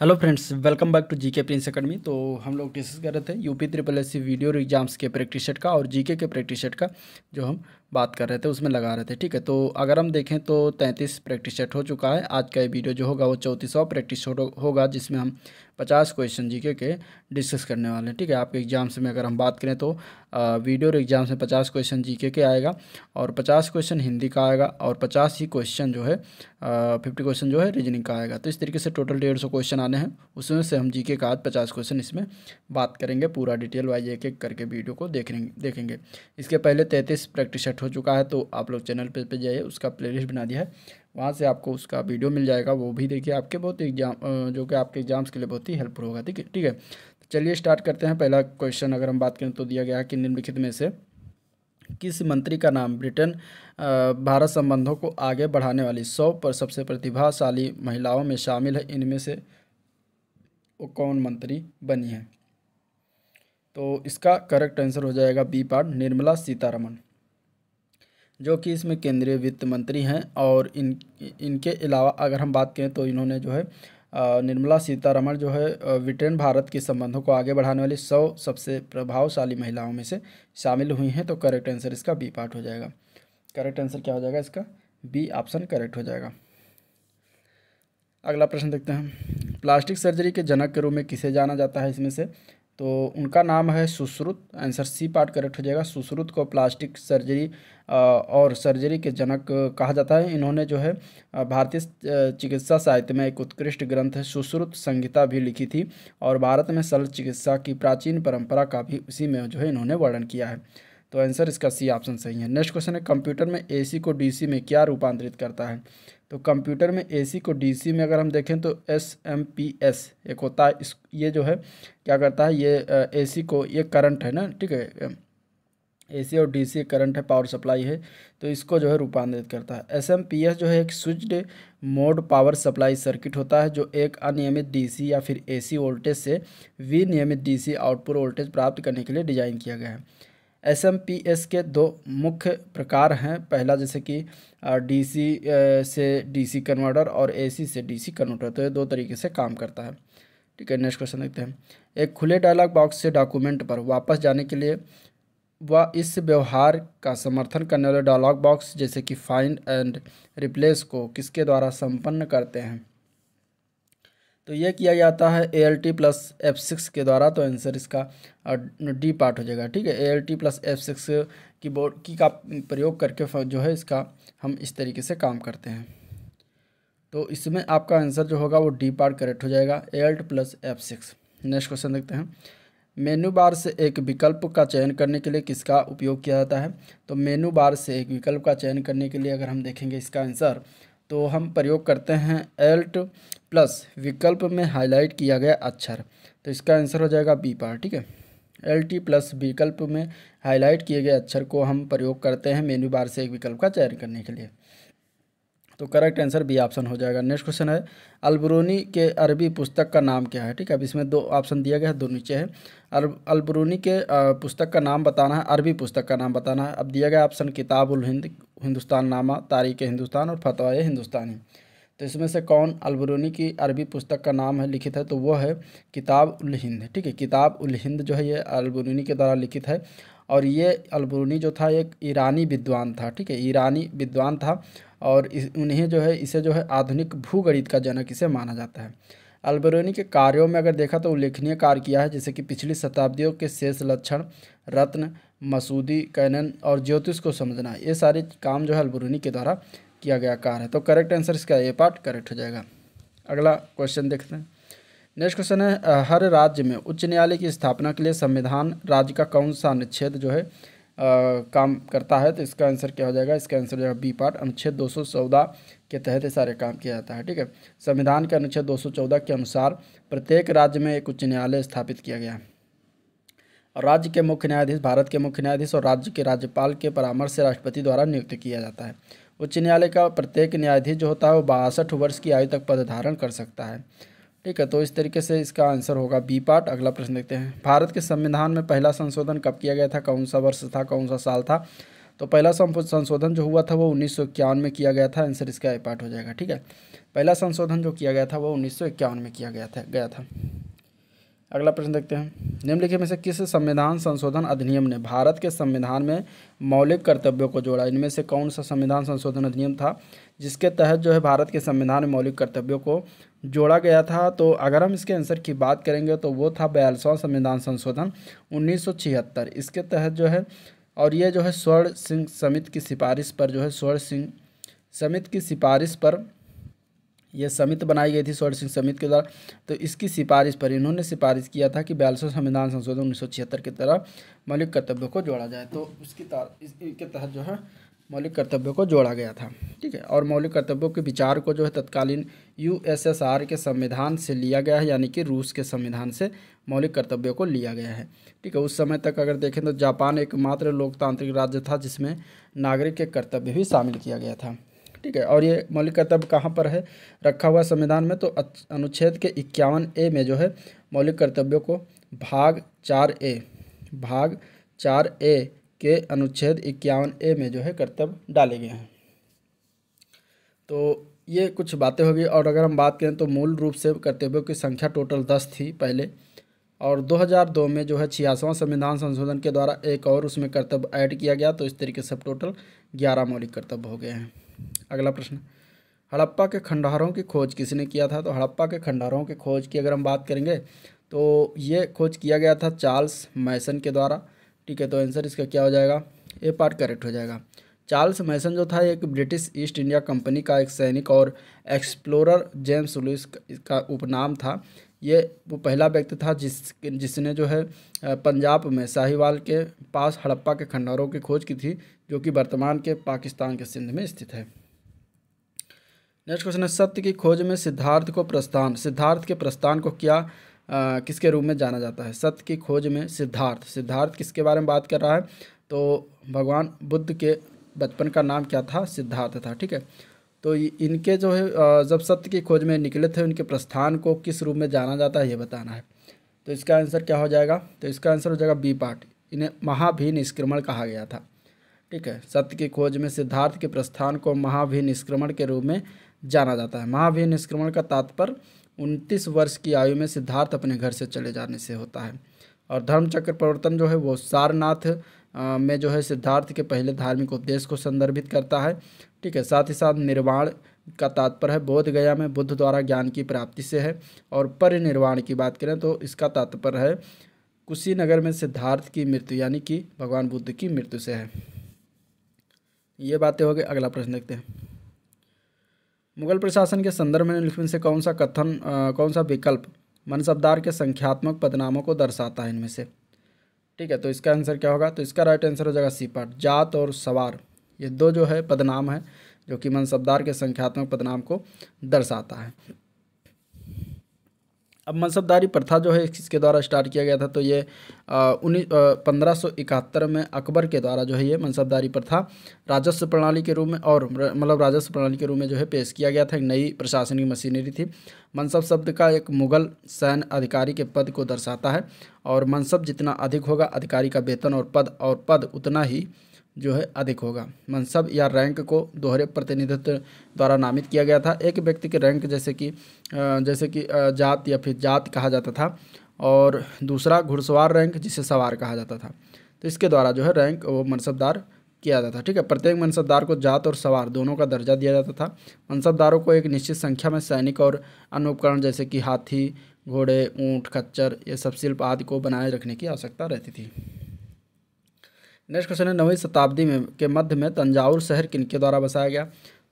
Hello friends, welcome back to GK prince academy. तो हम लोग डिस्कस कर रहे थे UP triple S C VDO exams के प्रैक्टिस सेट का और जीके के प्रैक्टिस सेट का जो हम बात कर रहे थे उसमें लगा रहे थे। ठीक है, तो अगर हम देखें तो 33 प्रैक्टिस सेट हो चुका है। आज का ये वीडियो जो होगा वो 34वां प्रैक्टिस सेट होगा, जिसमें हम 50 क्वेश्चन जीके के डिस्कस करने वाले हैं। ठीक है, आपके एग्जाम्स में अगर हम बात करें तो वीडियो और एग्जाम्स में 50 क्वेश्चन जीके के आएगा और 50 क्वेश्चन हिंदी का आएगा और 50 ही क्वेश्चन जो है 50 क्वेश्चन जो है रीजनिंग का आएगा। तो इस तरीके से टोटल 150 क्वेश्चन आने हैं। उसमें से हम जीके का आज 50 क्वेश्चन इसमें बात करेंगे। पूरा डिटेल वाइज एक एक करके वीडियो को देखेंगे। इसके पहले 33 प्रैक्टिस सेट हो चुका है, तो आप लोग चैनल पे जाइए, उसका प्लेलिस्ट बना दिया है, वहाँ से आपको उसका वीडियो मिल जाएगा। वो भी देखिए, आपके बहुत एग्जाम जो कि आपके एग्जाम्स के लिए बहुत ही हेल्पफुल होगा। ठीक है ठीक है, तो चलिए स्टार्ट करते हैं। पहला क्वेश्चन अगर हम बात करें तो दिया गया है कि निम्नलिखित में से किस मंत्री का नाम ब्रिटेन भारत संबंधों को आगे बढ़ाने वाली 100 पर सबसे प्रतिभाशाली महिलाओं में शामिल है। इनमें से वो कौन मंत्री बनी है? तो इसका करेक्ट आंसर हो जाएगा बी पार्ट, निर्मला सीतारमण, जो कि इसमें केंद्रीय वित्त मंत्री हैं। और इनके अलावा अगर हम बात करें तो इन्होंने जो है निर्मला सीतारमण जो है ब्रिटेन भारत के संबंधों को आगे बढ़ाने वाली 100 सबसे प्रभावशाली महिलाओं में से शामिल हुई हैं। तो करेक्ट आंसर इसका बी पार्ट हो जाएगा। करेक्ट आंसर क्या हो जाएगा इसका? बी ऑप्शन करेक्ट हो जाएगा। अगला प्रश्न देखते हैं। प्लास्टिक सर्जरी के जनक के रूप में किसे जाना जाता है इसमें से? तो उनका नाम है Sushruta. Answer C part correct हो जाएगा। सुश्रुत को प्लास्टिक सर्जरी और सर्जरी के जनक कहा जाता है। इन्होंने जो है भारतीय चिकित्सा साहित्य में एक उत्कृष्ट ग्रंथ है सुश्रुत संहिता भी लिखी थी और भारत में शल्य चिकित्सा की प्राचीन परंपरा का भी उसी में जो है इन्होंने वर्णन किया है। तो आंसर इसका सी ऑप्शन सही है। नेक्स्ट क्वेश्चन है, कंप्यूटर में एसी को डीसी में क्या रूपांतरित करता है? तो कंप्यूटर में एसी को डीसी में अगर हम देखें तो एसएमपीएस एक होता है। इस ये जो है क्या करता है, ये एसी को, ये करंट है ना, ठीक है, एसी और डीसी करंट है, पावर सप्लाई है, तो इसको जो है रूपांतरित करता है। एसएमपीएस जो है एक switched mode power supply circuit होता है जो एक अनियमित डीसी या फिर एसी वोल्टेज से विनियमित डीसी आउटपुट वोल्टेज प्राप्त करने के लिए डिजाइन किया गया है। एसएमपीएस के दो मुख्य प्रकार हैं। पहला जैसे कि डीसी से डीसी कन्वर्टर और एसी से डीसी कन्वर्टर, तो ये दो तरीके से काम करता है। ठीक है, नेक्स्ट क्वेश्चन देखते हैं। एक खुले डायलॉग बॉक्स से डॉक्यूमेंट पर वापस जाने के लिए वह इस व्यवहार का समर्थन करने वाले डायलॉग बॉक्स जैसे कि फाइंड एंड रिप्लेस को किसके द्वारा संपन्न करते हैं? तो ये किया जाता है ALT+F6 के द्वारा। तो आंसर इसका डी पार्ट हो जाएगा। ठीक है, ALT+F6 कीबोर्ड की का प्रयोग करके जो है इसका हम इस तरीके से काम करते हैं। तो इसमें आपका आंसर जो होगा वो डी पार्ट करेक्ट हो जाएगा, ALT+F6। नेक्स्ट क्वेश्चन देखते हैं। मेनू बार से एक विकल्प का चयन करने के लिए किसका उपयोग किया जाता है? तो मेनू बार से एक विकल्प का चयन करने के लिए अगर हम देखेंगे इसका आंसर, तो हम प्रयोग करते हैं Alt+ विकल्प में हाईलाइट किया गया अक्षर। तो इसका आंसर हो जाएगा बी पार्ट। ठीक है, Alt+ विकल्प में हाईलाइट किए गए अक्षर को हम प्रयोग करते हैं मेनू बार से एक विकल्प का चयन करने के लिए। तो करेक्ट आंसर बी ऑप्शन हो जाएगा। नेक्स्ट क्वेश्चन है, अलबरूनी के अरबी पुस्तक का नाम क्या है? ठीक है, अब इसमें दो ऑप्शन दिया गया है, दो नीचे है। अलबरूनी के पुस्तक का नाम बताना है, अरबी पुस्तक का नाम बताना है। अब दिया गया ऑप्शन किताब उल हिंद, हिंदुस्तान नामा, तारीख हिंदुस्तान और फतवाए हिंदुस्तानी। तो इसमें से कौन अलबरूनी की अरबी पुस्तक का नाम है लिखित है? तो वो है किताब उल हिंद। ठीक है, किताब उल हिंद जो है ये अलबरूनी के द्वारा लिखित है और ये अलबरूनी जो था एक ईरानी विद्वान था। ठीक है, ईरानी विद्वान था और उन्हें जो है इसे जो है आधुनिक भूगणित का जनक इसे माना जाता है। अलबरूनी के कार्यों में अगर देखा तो उल्लेखनीय कार्य किया है, जैसे कि पिछली शताब्दियों के शेष लक्षण, रत्न, मसूदी, कैनन और ज्योतिष को समझना, ये सारे काम जो है अलबरूनी के द्वारा किया गया कार्य है। तो करेक्ट आंसर इसका ए पार्ट करेक्ट हो जाएगा। अगला क्वेश्चन देखते हैं। नेक्स्ट क्वेश्चन है, हर राज्य में उच्च न्यायालय की स्थापना के लिए संविधान राज्य का कौन सा अनुच्छेद जो है काम करता है? तो इसका आंसर क्या हो जाएगा? इसका आंसर हो जाएगा बी पार्ट, अनुच्छेद 214 के तहत ये सारे काम किया जाता है। ठीक है, संविधान के अनुच्छेद 214 के अनुसार प्रत्येक राज्य में एक उच्च न्यायालय स्थापित किया गया है और राज्य के मुख्य न्यायाधीश भारत के मुख्य न्यायाधीश और राज्य के राज्यपाल के परामर्श से राष्ट्रपति द्वारा नियुक्त किया जाता है। उच्च न्यायालय का प्रत्येक न्यायाधीश जो होता है वो 62 वर्ष की आयु तक पद धारण कर सकता है। ठीक है, तो इस तरीके से इसका आंसर होगा बी पार्ट। अगला प्रश्न देखते हैं। भारत के संविधान में पहला संशोधन कब किया गया था? कौन सा वर्ष था, कौन सा साल था? तो पहला संशोधन जो हुआ था वो 1951 में किया गया था। आंसर इसका ए पार्ट हो जाएगा। ठीक है, पहला संशोधन जो किया गया था वो 1951 में किया गया था। अगला प्रश्न देखते हैं, निम्नलिखित में से किस संविधान संशोधन अधिनियम ने भारत के संविधान में मौलिक कर्तव्यों को जोड़ा? इनमें से कौन सा संविधान संशोधन अधिनियम था जिसके तहत जो है भारत के संविधान में मौलिक कर्तव्यों को जोड़ा गया था? तो अगर हम इसके आंसर की बात करेंगे तो वो था 42वां संविधान संशोधन 1976। इसके तहत जो है, और ये जो है स्वर्ण सिंह समिति की सिफारिश पर जो है, स्वर्ण सिंह समिति की सिफारिश पर यह समिति बनाई गई थी, स्वर्ण सिंह समिति के द्वारा। तो इसकी सिफारिश पर इन्होंने सिफारिश किया था कि 42वां संविधान संशोधन 1976 की तरह मौलिक कर्तव्यों को जोड़ा जाए। तो इसके तहत जो है मौलिक कर्तव्यों को जोड़ा गया था। ठीक है, और मौलिक कर्तव्यों के विचार को जो है तत्कालीन यूएसएसआर के संविधान से लिया गया है, यानी कि रूस के संविधान से मौलिक कर्तव्यों को लिया गया है। ठीक है, उस समय तक अगर देखें तो जापान एकमात्र लोकतांत्रिक राज्य था जिसमें नागरिक के कर्तव्य भी शामिल किया गया था। ठीक है, और ये मौलिक कर्तव्य कहाँ पर है रखा हुआ संविधान में? तो अनुच्छेद के 51A में जो है मौलिक कर्तव्यों को भाग 4A के अनुच्छेद 51A में जो है कर्तव्य डाले गए हैं। तो ये कुछ बातें होगी। और अगर हम बात करें तो मूल रूप से कर्तव्यों की संख्या टोटल 10 थी पहले, और 2002 में जो है 86वां संविधान संशोधन के द्वारा एक और उसमें कर्तव्य ऐड किया गया। तो इस तरीके से टोटल 11 मौलिक कर्तव्य हो गए हैं। अगला प्रश्न, हड़प्पा के खंडहरों की खोज किसने किया था? तो हड़प्पा के खंडहरों की खोज की अगर हम बात करेंगे तो ये खोज किया गया था चार्ल्स मैसन के द्वारा। ठीक है, तो आंसर इसका क्या हो जाएगा? ए पार्ट करेक्ट हो जाएगा। चार्ल्स मैसन जो था एक ब्रिटिश ईस्ट इंडिया कंपनी का एक सैनिक और एक्सप्लोरर जेम्स लुइस का उपनाम था। ये वो पहला व्यक्ति था जिसने जो है पंजाब में साहिवाल के पास हड़प्पा के खंडहरों की खोज की थी, जो कि वर्तमान के पाकिस्तान के सिंध में स्थित है। नेक्स्ट क्वेश्चन है, सत्य की खोज में सिद्धार्थ के प्रस्थान को किसके रूप में जाना जाता है? सत्य की खोज में सिद्धार्थ किसके बारे में बात कर रहा है? तो भगवान बुद्ध के बचपन का नाम क्या था? सिद्धार्थ था। ठीक है, तो इनके जो है जब सत्य की खोज में निकले थे उनके प्रस्थान को किस रूप में जाना जाता है ये बताना है। तो इसका आंसर क्या हो जाएगा? तो इसका आंसर हो जाएगा बी पार्ट, इन्हें महाभिनिष्क्रमण कहा गया था। ठीक है, सत्य की खोज में सिद्धार्थ के प्रस्थान को महाभिनिष्क्रमण के रूप में जाना जाता है। महाभिनिष्क्रमण का तात्पर्य 29 वर्ष की आयु में सिद्धार्थ अपने घर से चले जाने से होता है। और धर्मचक्र प्रवर्तन जो है वो सारनाथ में जो है सिद्धार्थ के पहले धार्मिक उपदेश को संदर्भित करता है। ठीक है, साथ ही साथ निर्वाण का तात्पर्य है बोध गया में बुद्ध द्वारा ज्ञान की प्राप्ति से है। और परिनिर्वाण की बात करें तो इसका तात्पर्य है कुशीनगर में सिद्धार्थ की मृत्यु, यानी कि भगवान बुद्ध की मृत्यु से है। ये बातें हो गई। अगला प्रश्न देखते हैं, मुगल प्रशासन के संदर्भ में निम्नलिखित से कौन सा विकल्प मनसबदार के संख्यात्मक पदनामों को दर्शाता है इनमें से? ठीक है, तो इसका आंसर क्या होगा? तो इसका राइट आंसर हो जाएगा सी पार्ट, जात और सवार। ये दो जो है पदनाम है जो कि मनसबदार के संख्यात्मक पदनाम को दर्शाता है। अब मनसबदारी प्रथा जो है किसके द्वारा स्टार्ट किया गया था? तो ये 1571 में अकबर के द्वारा जो है ये मनसबदारी प्रथा राजस्व प्रणाली के रूप में राजस्व प्रणाली के रूप में जो है पेश किया गया था। एक नई प्रशासनिक मशीनरी थी। मनसब शब्द का एक मुगल सैन्य अधिकारी के पद को दर्शाता है, और मनसब जितना अधिक होगा अधिकारी का वेतन और पद उतना ही जो है अधिक होगा। मनसब या रैंक को दोहरे प्रतिनिधित्व द्वारा नामित किया गया था। एक व्यक्ति के रैंक जैसे कि जात या फिर जात कहा जाता था, और दूसरा घुड़सवार रैंक जिसे सवार कहा जाता था। तो इसके द्वारा जो है रैंक वो मनसबदार किया जाता था। ठीक है, प्रत्येक मनसबदार को जात और सवार दोनों का दर्जा दिया जाता था। मनसबदारों को एक निश्चित संख्या में सैनिक और अन्य उपकरण जैसे कि हाथी, घोड़े, ऊँट, खच्चर ये सब शिल्प आदि को बनाए रखने की आवश्यकता रहती थी। नेक्स्ट क्वेश्चन है, 9वीं शताब्दी के मध्य में तंजावुर शहर किनके द्वारा बसाया गया?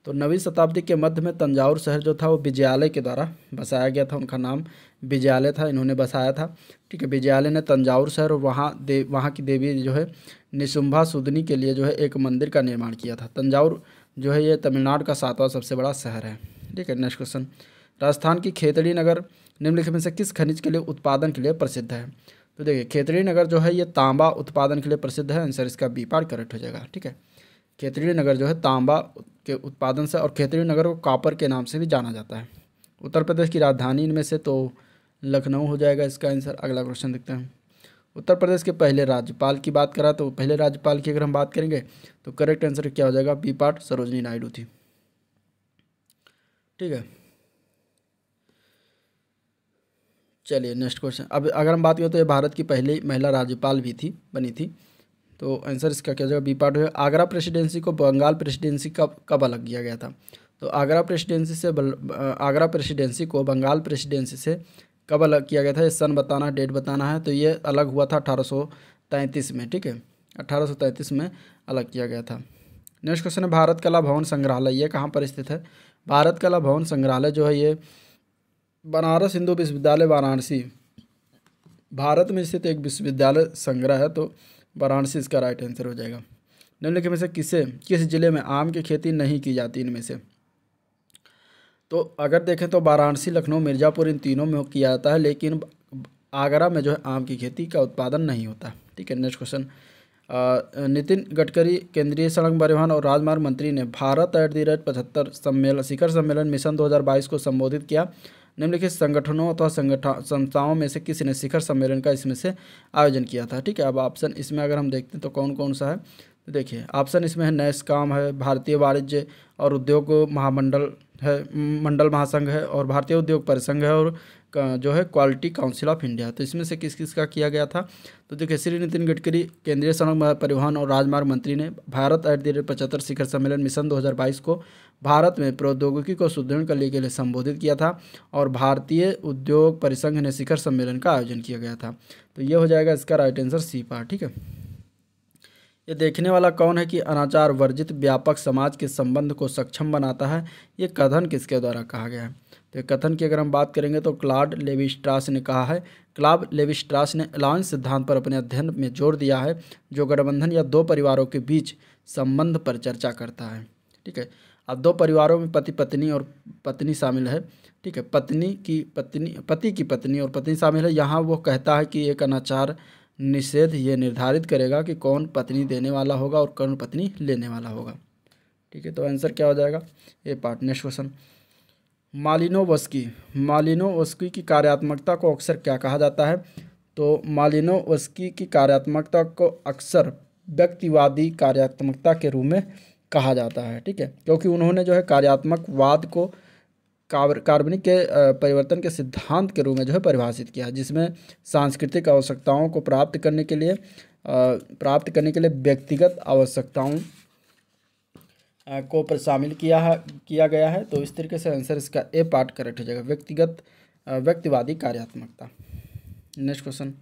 तो 9वीं शताब्दी के मध्य में तंजावुर शहर जो था वो विजयालय के द्वारा बसाया गया था। उनका नाम विजयालय था, इन्होंने बसाया था। ठीक है, विजयालय ने तंजावुर शहर और वहाँ की देवी जो है निशुंभा सुदनी के लिए जो है एक मंदिर का निर्माण किया था। तंजावुर जो है ये तमिलनाडु का 7वां सबसे बड़ा शहर है। ठीक है, नेक्स्ट क्वेश्चन, राजस्थान की खेतड़ी नगर निम्नलिखित में से किस खनिज के लिए उत्पादन के लिए प्रसिद्ध है? तो देखिए, खेतड़ी नगर जो है ये तांबा उत्पादन के लिए प्रसिद्ध है। आंसर इसका बी पार्ट करेक्ट हो जाएगा। ठीक है, खेतड़ी नगर जो है तांबा के उत्पादन से, और खेतड़ी नगर को कॉपर के नाम से भी जाना जाता है। उत्तर प्रदेश की राजधानी इनमें से तो लखनऊ हो जाएगा इसका आंसर। अगला क्वेश्चन देखते हैं, उत्तर प्रदेश के पहले राज्यपाल की बात करा तो पहले राज्यपाल की अगर हम बात करेंगे तो करेक्ट आंसर क्या हो जाएगा, बी पार्ट सरोजिनी नायडू थी। ठीक है, चलिए नेक्स्ट क्वेश्चन। अब अगर हम बात करें तो ये भारत की पहली महिला राज्यपाल भी थी, बनी थी। तो आंसर इसका क्या हो जाएगा, बी पार्ट है। आगरा प्रेसिडेंसी को बंगाल प्रेसिडेंसी कब कब अलग किया गया था? तो आगरा प्रेसिडेंसी को बंगाल प्रेसिडेंसी से कब अलग किया गया था, ये सन बताना, डेट बताना है। तो ये अलग हुआ था 1833 में। ठीक है, 1833 में अलग किया गया था। नेक्स्ट क्वेश्चन है, भारत कला भवन संग्रहालय ये कहाँ पर स्थित है? भारत कला भवन संग्रहालय जो है ये बनारस हिंदू विश्वविद्यालय वाराणसी, भारत में स्थित एक विश्वविद्यालय संग्रह है। तो वाराणसी इसका राइट आंसर हो जाएगा। निम्नलिखित में से किस जिले में आम की खेती नहीं की जाती? इनमें से तो अगर देखें तो वाराणसी, लखनऊ, मिर्ज़ापुर इन तीनों में किया जाता है, लेकिन आगरा में जो है आम की खेती का उत्पादन नहीं होता। ठीक है, नेक्स्ट क्वेश्चन। नितिन गडकरी केंद्रीय सड़क परिवहन और राजमार्ग मंत्री ने भारत @75 शिखर सम्मेलन मिशन 2022 को संबोधित किया। निम्नलिखित संगठनों अथवा संस्थाओं में से किसी ने शिखर सम्मेलन का इसमें से आयोजन किया था? ठीक है, अब ऑप्शन इसमें अगर हम देखते हैं तो कौन कौन सा है, तो देखिए ऑप्शन इसमें है नैसकॉम है, भारतीय वाणिज्य और उद्योग महामंडल है, मंडल महासंघ है, और भारतीय उद्योग परिसंघ है, और जो है क्वालिटी काउंसिल ऑफ इंडिया। तो इसमें से किस किस का किया गया था? तो देखिए श्री नितिन गडकरी केंद्रीय सड़क परिवहन और राजमार्ग मंत्री ने भारत @75 शिखर सम्मेलन मिशन 2022 को भारत में प्रौद्योगिकी को सुदृढ़ करने के लिए संबोधित किया था, और भारतीय उद्योग परिसंघ ने शिखर सम्मेलन का आयोजन किया गया था। तो ये हो जाएगा इसका राइट आंसर सी पार्ट। ठीक है, ये देखने वाला कौन है कि अनाचार वर्जित व्यापक समाज के संबंध को सक्षम बनाता है, ये कथन किसके द्वारा कहा गया है? तो कथन की अगर हम बात करेंगे तो क्लॉड लेवी स्ट्रास ने कहा है। क्लॉड लेवी स्ट्रास ने अलायंस सिद्धांत पर अपने अध्ययन में जोर दिया है, जो गठबंधन या दो परिवारों के बीच संबंध पर चर्चा करता है। ठीक है, अब दो परिवारों में पति पत्नी और पत्नी शामिल है। ठीक है, पति की पत्नी और पत्नी शामिल है। यहाँ वो कहता है कि एक अनाचार निषेध ये निर्धारित करेगा कि कौन पत्नी देने वाला होगा और कौन पत्नी लेने वाला होगा। ठीक है, तो आंसर क्या हो जाएगा, ये पार्ट। नेक्स्ट क्वेश्चन, मालिनोवस्की की कार्यात्मकता को अक्सर क्या कहा जाता है? तो मालिनोवस्की की कार्यात्मकता को अक्सर व्यक्तिवादी कार्यात्मकता के रूप में कहा जाता है। ठीक है, क्योंकि उन्होंने जो है कार्यात्मकवाद को कार्बनिक के परिवर्तन के सिद्धांत के रूप में जो है परिभाषित किया, जिसमें सांस्कृतिक आवश्यकताओं को प्राप्त करने के लिए व्यक्तिगत आवश्यकताओं को शामिल किया गया है। तो इस तरीके से आंसर इसका ए पार्ट करेक्ट हो जाएगा, व्यक्तिवादी कार्यात्मकता। नेक्स्ट क्वेश्चन,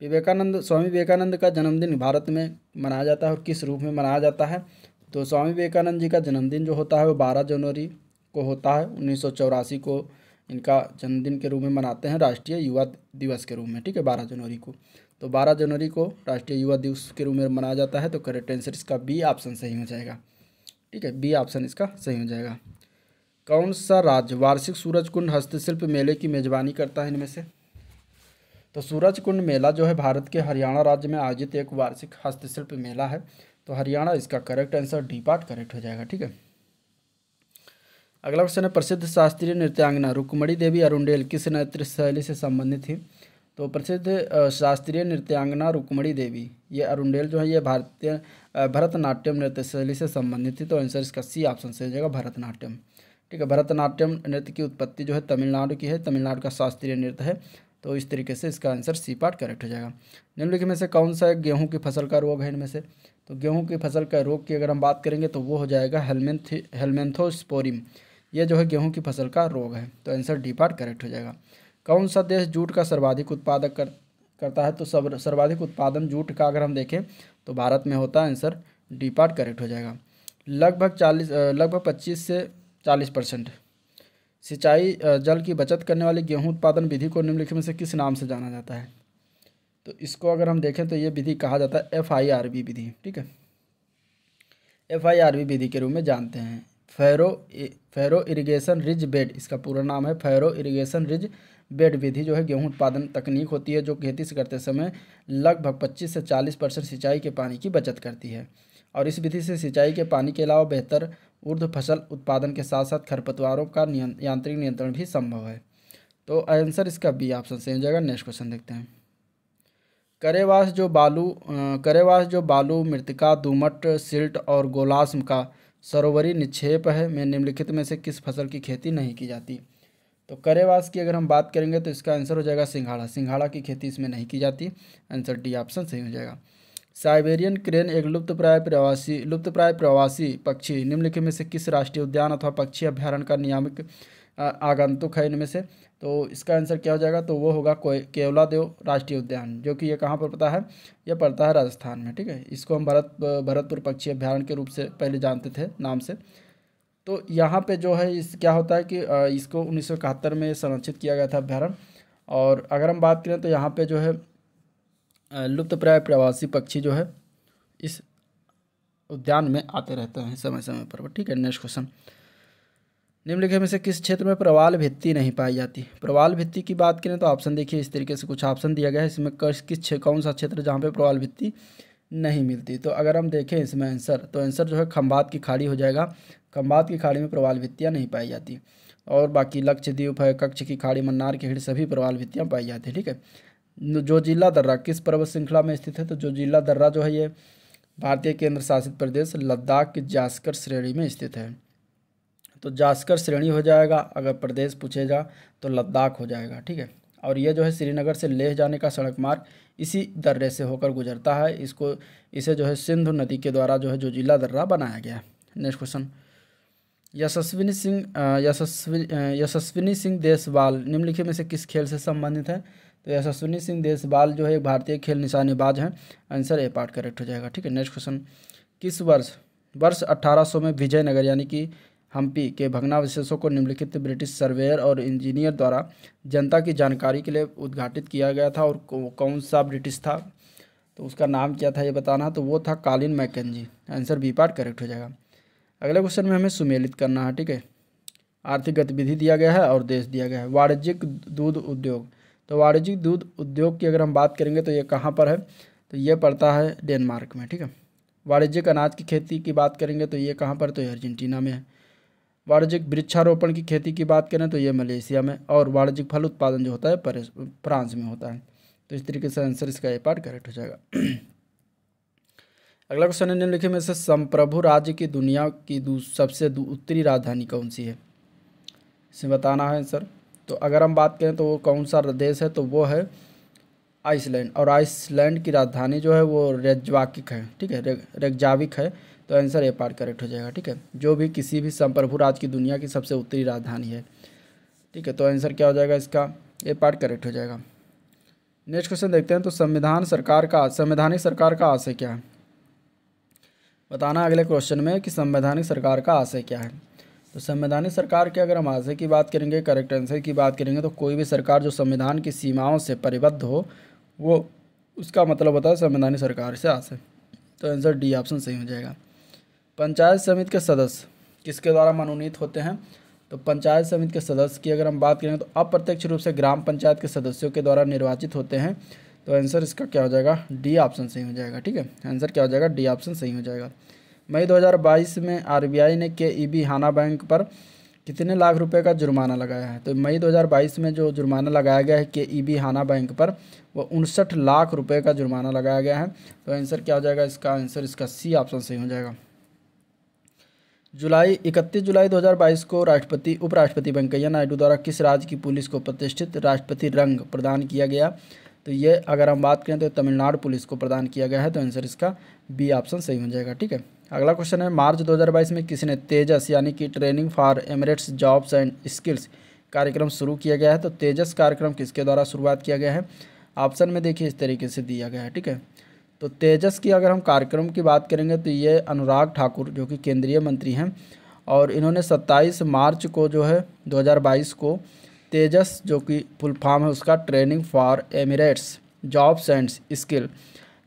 स्वामी विवेकानंद का जन्मदिन भारत में मनाया जाता है और किस रूप में मनाया जाता है? तो स्वामी विवेकानंद जी का जन्मदिन जो होता है वो 12 जनवरी को होता है। 1984 को इनका जन्मदिन के रूप में मनाते हैं, राष्ट्रीय युवा दिवस के रूप में। ठीक है, 12 जनवरी को। तो 12 जनवरी को राष्ट्रीय युवा दिवस के रूप में मनाया जाता है। तो करेक्ट आंसर इसका बी ऑप्शन सही हो जाएगा। ठीक है, बी ऑप्शन इसका सही हो जाएगा। कौन सा राज्य वार्षिक सूरजकुंड हस्तशिल्प मेले की मेजबानी करता है इनमें से? तो सूरजकुंड मेला जो है भारत के हरियाणा राज्य में आयोजित एक वार्षिक हस्तशिल्प मेला है। तो हरियाणा इसका correct answer D part correct हो जाएगा। ठीक है, अगला क्वेश्चन है, प्रसिद्ध शास्त्रीय नृत्यांगना रुक्मणी देवी अरुंडेल किस नृत्य शैली से संबंधित थी? तो प्रसिद्ध शास्त्रीय नृत्यांगना रुक्मणी देवी ये अरुंडेल जो है ये भारतीय भरतनाट्यम नृत्य शैली से संबंधित थी। तो आंसर इसका सी ऑप्शन से हो जाएगा, भरतनाट्यम। ठीक है, भरतनाट्यम नृत्य की उत्पत्ति जो है तमिलनाडु की है, तमिलनाडु का शास्त्रीय नृत्य है। तो इस तरीके से इसका आंसर सी पार्ट करेक्ट हो जाएगा। निम्नलिखित में से कौन सा गेहूं की फसल का रोग है इनमें से? तो गेहूं की फसल का रोग की अगर हम बात करेंगे तो वो हो जाएगा हेलमेंथोस्पोरिम। ये जो है गेहूं की फसल का रोग है। तो आंसर डी पार्ट करेक्ट हो जाएगा। कौन सा देश जूट का सर्वाधिक उत्पादक करता है? तो सर्वाधिक उत्पादन जूट का अगर हम देखें तो भारत में होता है। आंसर डी पार्ट करेक्ट हो जाएगा। लगभग 25 से 40% सिंचाई जल की बचत करने वाली गेहूं उत्पादन विधि को निम्नलिखित में से किस नाम से जाना जाता है? तो इसको अगर हम देखें तो ये विधि कहा जाता है FIRB विधि। ठीक है, FIRB विधि के रूप में जानते हैं। फैरो इरिगेशन रिज बेड इसका पूरा नाम है। फैरो इरिगेशन रिज बेड विधि जो है गेहूं उत्पादन तकनीक होती है, जो खेती से करते समय लगभग 25 से 40% सिंचाई के पानी की बचत करती है। और इस विधि से सिंचाई के पानी के अलावा बेहतर ऊर्ध्व फसल उत्पादन के साथ साथ खरपतवारों का यांत्रिक नियंत्रण भी संभव है। तो आंसर इसका बी ऑप्शन से हो जाएगा। नेक्स्ट क्वेश्चन देखते हैं। करेवास जो बालू मृतिका दोमट सिल्ट और गोलास्म का सरोवरी निक्षेप है में निम्नलिखित में से किस फसल की खेती नहीं की जाती। तो करेवास की अगर हम बात करेंगे तो इसका आंसर हो जाएगा सिंघाड़ा। सिंघाड़ा की खेती इसमें नहीं की जाती। आंसर डी ऑप्शन सही हो जाएगा। साइबेरियन क्रेन एक लुप्तप्राय प्रवासी पक्षी निम्नलिखित में से किस राष्ट्रीय उद्यान अथवा पक्षी अभ्यारण्य का नियामक आगंतुक है इनमें से। तो इसका आंसर क्या हो जाएगा, तो वो होगा केवलादेव राष्ट्रीय उद्यान, जो कि ये कहाँ पर पड़ता है, यह पड़ता है राजस्थान में। ठीक है, इसको हम भरतपुर पक्षी अभ्यारण्य के रूप से पहले जानते थे नाम से। तो यहाँ पे जो है इस क्या होता है कि इसको 1971 में संरक्षित किया गया था अभ्यारण्य। और अगर हम बात करें तो यहाँ पे जो है लुप्तप्राय प्रवासी पक्षी जो है इस उद्यान में आते रहते हैं समय समय पर। ठीक है, नेक्स्ट क्वेश्चन, निम्नलिखित में से किस क्षेत्र में प्रवाल भित्ति नहीं पाई जाती। प्रवाल भित्ति की बात करें तो ऑप्शन देखिए, इस तरीके से कुछ ऑप्शन दिया गया है। इसमें कौन सा क्षेत्र जहाँ पे प्रवाल भित्ति नहीं मिलती। तो अगर हम देखें इसमें आंसर, तो आंसर जो है खंबात की खाड़ी हो जाएगा। खंबात की खाड़ी में प्रवाल भित्तियाँ नहीं पाई जाती। और बाकी लक्षद्वीप है, कच्छ की खाड़ी, मन्नार की खाड़ी, सभी प्रवाल भित्तियाँ पाई जाती है। ठीक है, जोजिला दर्रा किस पर्वत श्रृंखला में स्थित है। तो जोजिला दर्रा जो है ये भारतीय केंद्र शासित प्रदेश लद्दाख की जास्कर श्रेणी में स्थित है। तो जास्कर श्रेणी हो जाएगा, अगर प्रदेश पूछेगा तो लद्दाख हो जाएगा। ठीक है, और ये जो है श्रीनगर से लेह जाने का सड़क मार्ग इसी दर्रे से होकर गुजरता है। इसे जो है सिंधु नदी के द्वारा जो है जोजिला दर्रा बनाया गया है। नेक्स्ट क्वेश्चन, यशस्विनी सिंह देसवाल निम्नलिखित में से किस खेल से संबंधित है। तो यशस्विनी सिंह देसवाल जो है एक भारतीय खेल निशानेबाज हैं। आंसर ए पार्ट करेक्ट हो जाएगा। ठीक है, नेक्स्ट क्वेश्चन, किस वर्ष 1800 में विजयनगर यानी कि हम्पी के भग्नावशेषों को निम्नलिखित ब्रिटिश सर्वेयर और इंजीनियर द्वारा जनता की जानकारी के लिए उद्घाटित किया गया था, और कौन सा ब्रिटिश था, तो उसका नाम क्या था ये बताना। तो वो था Colin Mackenzie. Answer B part correct हो जाएगा। अगले क्वेश्चन में हमें सुमेलित करना है। ठीक है, आर्थिक गतिविधि दिया गया है और देश दिया गया है। वाणिज्यिक दूध उद्योग, तो वाणिज्यिक दूध उद्योग की अगर हम बात करेंगे तो ये कहाँ पर है, तो ये पड़ता है डेनमार्क में। ठीक है, वाणिज्यिक अनाज की खेती की बात करेंगे तो ये कहाँ पर, तो ये अर्जेंटीना में है। वाणिज्यिक वृक्षारोपण की खेती की बात करें तो ये मलेशिया में। और वाणिज्यिक फल उत्पादन जो होता है फ्रांस में होता है। तो इस तरीके से आंसर इसका ए पार्ट करेक्ट हो जाएगा। अगला क्वेश्चन है, निम्नलिखित में से संप्रभु राज्य की दुनिया की सबसे उत्तरी राजधानी कौन सी है, इसे बताना है आंसर। तो अगर हम बात करें तो वो कौन सा देश है, तो वो है आइसलैंड। और आइसलैंड की राजधानी जो है वो रेकजाविक है। ठीक है, रेकजाविक है। तो आंसर ए पार्ट करेक्ट हो जाएगा। ठीक है, जो भी किसी भी संप्रभु राज्य की दुनिया की सबसे उत्तरी राजधानी है। ठीक है, तो आंसर क्या हो जाएगा इसका, ए पार्ट करेक्ट हो जाएगा। नेक्स्ट क्वेश्चन देखते हैं, तो संवैधानिक सरकार का आशय क्या है, बताना अगले क्वेश्चन में कि संवैधानिक सरकार का आशय क्या है। तो संवैधानिक सरकार के अगर हम आशय की बात करेंगे, करेक्ट आंसर की बात करेंगे, तो कोई भी सरकार जो संविधान की सीमाओं से परिबद्ध हो, वो उसका मतलब होता है संवैधानिक सरकार से आशय। तो आंसर डी ऑप्शन सही हो जाएगा। पंचायत समिति के सदस्य किसके द्वारा मनोनीत होते हैं। तो पंचायत समिति के सदस्य की अगर हम बात करें तो अप्रत्यक्ष रूप से ग्राम पंचायत के सदस्यों के द्वारा निर्वाचित होते हैं। तो आंसर इसका क्या हो जाएगा, डी ऑप्शन सही हो जाएगा। ठीक है, आंसर क्या हो जाएगा, डी ऑप्शन सही हो जाएगा। मई 2022 में आरबीआई ने केईबी हाना बैंक पर कितने लाख रुपए का जुर्माना लगाया है। तो मई 2022 में जो जुर्माना लगाया गया है केईबी हाना बैंक पर, वो 59 लाख रुपए का जुर्माना लगाया गया है। तो आंसर क्या हो जाएगा इसका, आंसर इसका सी ऑप्शन सही हो जाएगा। 31 जुलाई 2022 को उपराष्ट्रपति वेंकैया नायडू द्वारा किस राज्य की पुलिस को प्रतिष्ठित राष्ट्रपति रंग प्रदान किया गया। तो ये अगर हम बात करें तो तमिलनाडु पुलिस को प्रदान किया गया है। तो आंसर इसका बी ऑप्शन सही हो जाएगा। ठीक है, अगला क्वेश्चन है, मार्च 2022 में किसने तेजस यानी कि training for Emirates jobs and skills कार्यक्रम शुरू किया गया है। तो तेजस कार्यक्रम किसके द्वारा शुरुआत किया गया है। ऑप्शन में देखिए इस तरीके से दिया गया है। ठीक है, तो तेजस की अगर हम कार्यक्रम की बात करेंगे तो ये अनुराग ठाकुर जो कि केंद्रीय मंत्री हैं, और इन्होंने 27 मार्च को जो है 2022 को तेजस जो कि फुल फॉर्म है उसका training for Emirates jobs and skill,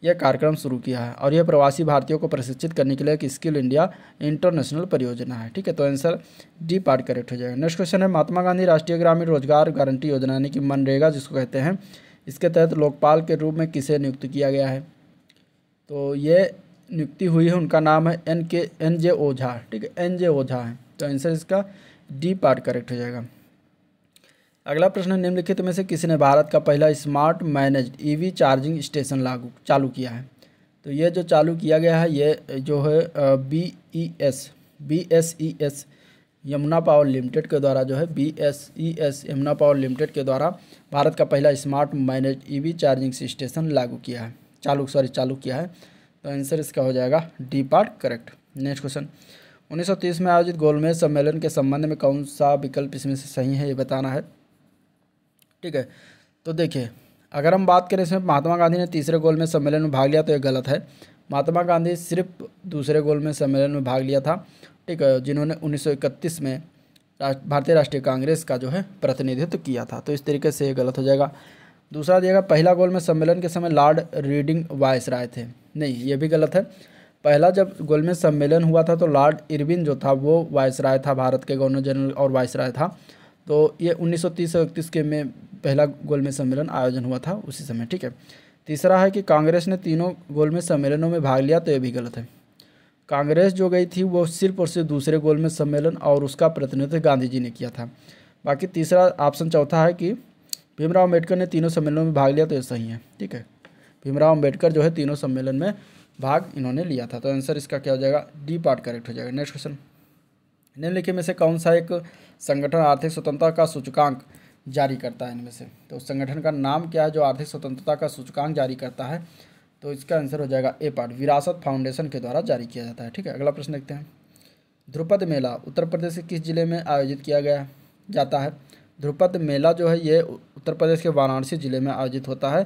यह कार्यक्रम शुरू किया है। और यह प्रवासी भारतीयों को प्रशिक्षित करने के लिए एक स्किल इंडिया इंटरनेशनल परियोजना है। ठीक है, तो आंसर डी पार्ट करेक्ट हो जाएगा। नेक्स्ट क्वेश्चन है, महात्मा गांधी राष्ट्रीय ग्रामीण रोजगार गारंटी योजना यानी कि मनरेगा जिसको कहते हैं, इसके तहत लोकपाल के रूप में किसे नियुक्त किया गया है। तो ये नियुक्ति हुई है, उनका नाम है एन जे ओझा। ठीक है, एन जे ओझा है। तो आंसर इसका डी पार्ट करेक्ट हो जाएगा। अगला प्रश्न, निम्नलिखित में से किसने भारत का पहला smart managed EV charging station चालू किया है? तो ये जो चालू किया गया है ये जो है BSES यमुना पावर लिमिटेड के द्वारा जो है BSES यमुना पावर लिमिटेड के द्वारा भारत का पहला smart managed EV charging station चालू किया है। तो आंसर इसका हो जाएगा D part correct. Next question, 1930 में आयोजित गोलमेज सम्मेलन के संबंध में कौन सा विकल्प इसमें से सही है ये बताना है। ठीक है, तो देखिए अगर हम बात करें इसमें महात्मा गांधी ने तीसरे गोलमेज सम्मेलन में भाग लिया तो ये गलत है। महात्मा गांधी सिर्फ दूसरे गोलमेज सम्मेलन में भाग लिया था, ठीक है, जिन्होंने 1931 में भारतीय राष्ट्रीय कांग्रेस का जो है प्रतिनिधित्व किया था। तो इस तरीके से ये गलत हो जाएगा। दूसरा दिएगा, पहला गोलमेज सम्मेलन के समय लॉर्ड रीडिंग वायसराय थे। नहीं, ये भी गलत है। पहला जब गोलमेज सम्मेलन हुआ था तो लॉर्ड इरविन जो था वो वायसराय था, भारत के गवर्नर जनरल और वायसराय था। तो ये 1930-31 के में पहला गोलमेज सम्मेलन आयोजन हुआ था उसी समय। ठीक है, तीसरा है कि कांग्रेस ने तीनों गोलमेज सम्मेलनों में भाग लिया, तो ये भी गलत है। कांग्रेस जो गई थी वो सिर्फ और सिर्फ दूसरे गोलमेज सम्मेलन और उसका प्रतिनिधित्व गांधी जी ने किया था। बाकी तीसरा ऑप्शन चौथा है कि भीमराव अम्बेडकर ने तीनों सम्मेलनों में भाग लिया, तो ये सही है। ठीक है, भीमराव अम्बेडकर जो है तीनों सम्मेलन में भाग इन्होंने लिया था। तो आंसर इसका क्या हो जाएगा, डी पार्ट करेक्ट हो जाएगा। नेक्स्ट क्वेश्चन, निम्नलिखित में से कौन सा एक संगठन आर्थिक स्वतंत्रता का सूचकांक जारी करता है इनमें से? तो उस संगठन का नाम क्या है जो आर्थिक स्वतंत्रता का सूचकांक जारी करता है? तो इसका आंसर हो जाएगा ए पार्ट, विरासत फाउंडेशन के द्वारा जारी किया जाता है। ठीक है, अगला प्रश्न देखते हैं। ध्रुपद मेला उत्तर प्रदेश के किस जिले में आयोजित किया जाता है? ध्रुपद मेला जो है ये उत्तर प्रदेश के वाराणसी जिले में आयोजित होता है।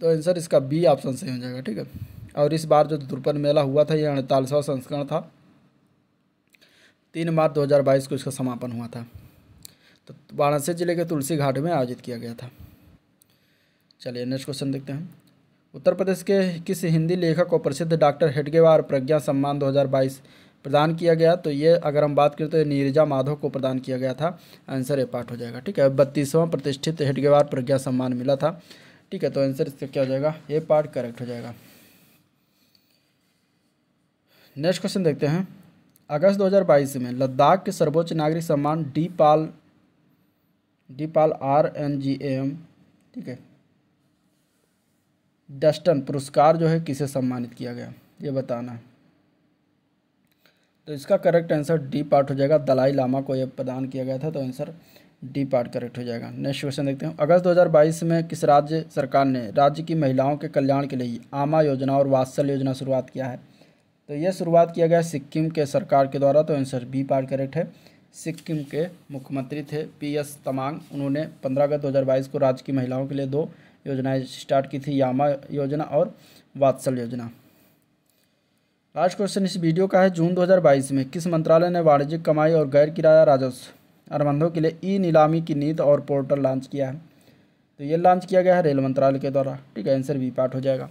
तो आंसर इसका बी ऑप्शन सही हो जाएगा। ठीक है, और इस बार जो ध्रुपद मेला हुआ था ये 48वां संस्करण था। 3 मार्च 2022 को इसका समापन हुआ था। तो वाराणसी जिले के तुलसी घाट में आयोजित किया गया था। चलिए नेक्स्ट क्वेश्चन देखते हैं। उत्तर प्रदेश के किस हिंदी लेखक को प्रसिद्ध डॉक्टर हेडगेवार प्रज्ञा सम्मान 2022 प्रदान किया गया? तो ये अगर हम बात करें तो नीरजा माधव को प्रदान किया गया था। आंसर ए पार्ट हो जाएगा। ठीक है, 32वां प्रतिष्ठित हेडगेवार प्रज्ञा सम्मान मिला था। ठीक है, तो आंसर इसका क्या हो जाएगा, ए पार्ट करेक्ट हो जाएगा। नेक्स्ट क्वेश्चन देखते हैं। अगस्त 2022 में लद्दाख के सर्वोच्च नागरिक सम्मान डी पाल RNGAM, ठीक है, डस्टन पुरस्कार जो है किसे सम्मानित किया गया ये बताना है। तो इसका करेक्ट आंसर डी पार्ट हो जाएगा, दलाई लामा को यह प्रदान किया गया था। तो आंसर डी पार्ट करेक्ट हो जाएगा। नेक्स्ट क्वेश्चन देखते हैं। अगस्त 2022 में किस राज्य सरकार ने राज्य की महिलाओं के कल्याण के लिए आमा योजना और वात्सल योजना शुरुआत किया है? तो यह शुरुआत किया गया सिक्किम के सरकार के द्वारा। तो आंसर बी पार्ट करेक्ट है। सिक्किम के मुख्यमंत्री थे PS तमांग, उन्होंने 15 अगस्त 2022 को राज्य की महिलाओं के लिए 2 योजनाएं स्टार्ट की थी, यामा योजना और वात्सल योजना। लास्ट क्वेश्चन इस वीडियो का है। जून 2022 में किस मंत्रालय ने वाणिज्यिक कमाई और गैर किराया राजस्व अनुबंधों के लिए ई नीलामी की नीति और पोर्टल लॉन्च किया है? तो ये लॉन्च किया गया है रेल मंत्रालय के द्वारा। ठीक है, आंसर बी पार्ट हो जाएगा।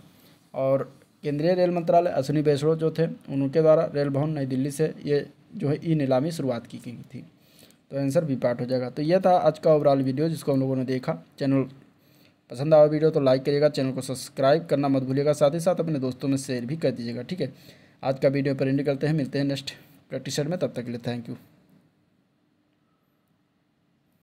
और केंद्रीय रेल मंत्रालय अश्विनी वैष्णव जो थे उनके द्वारा रेल भवन नई दिल्ली से ये जो है ई नीलामी शुरुआत की गई थी। तो आंसर बी पार्ट हो जाएगा। तो यह था आज का ओवरऑल वीडियो जिसको हम लोगों ने देखा। चैनल पसंद आया वीडियो तो लाइक करिएगा, चैनल को सब्सक्राइब करना मत भूलिएगा, साथ ही साथ अपने दोस्तों में शेयर भी कर दीजिएगा। ठीक है, आज का वीडियो पर एंड करते हैं, मिलते हैं नेक्स्ट प्रैक्टिस में, तब तक के लिए थैंक यू।